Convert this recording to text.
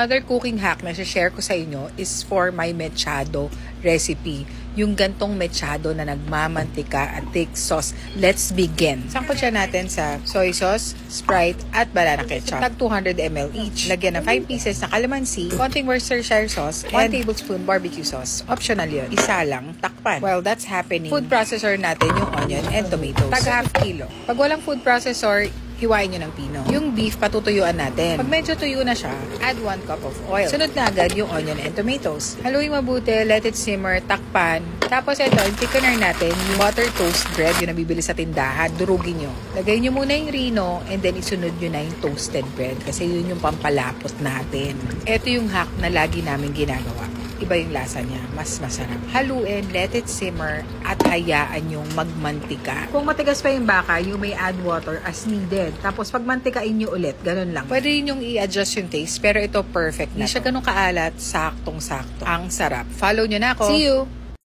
Another cooking hack na share ko sa inyo is for my mechado recipe. Yung gantong mechado na nagmamantika at thick sauce. Let's begin. Sangkot siya natin sa soy sauce, Sprite, at banana ketchup. Tag 200 ml each. Lagyan ng 5 pieces na calamansi, konting Worcestershire sauce, 1 tablespoon barbecue sauce. Optional yun. Isa lang, takpan. While that's happening, food processor natin yung onion and tomatoes. Tag half kilo. Pag walang food processor, hiwain nyo ng pino. Yung beef, patutuyuan natin. Pag medyo tuyo na siya, add 1 cup of oil. Sunod na agad yung onion and tomatoes. Haluin mabuti, let it simmer, takpan. Tapos ito, yung thickener natin, yung butter toast bread, yung nabibili sa tindahan, durugin nyo. Lagay nyo muna yung rino, and then isunod nyo na yung toasted bread. Kasi yun yung pampalapot natin. Ito yung hack na lagi namin ginagawa. Iba yung lasa niya, mas masarap. Haluin, let it simmer, at hayaan yung magmantika. Kung matigas pa yung baka, you may add water as needed. Tapos pag mantikain nyo ulit, ganun lang. Pwede rin yung i-adjust yung taste, pero ito perfect na. Hindi siya ganun kaalat, saktong-sakto. Ang sarap. Follow nyo na ako. See you!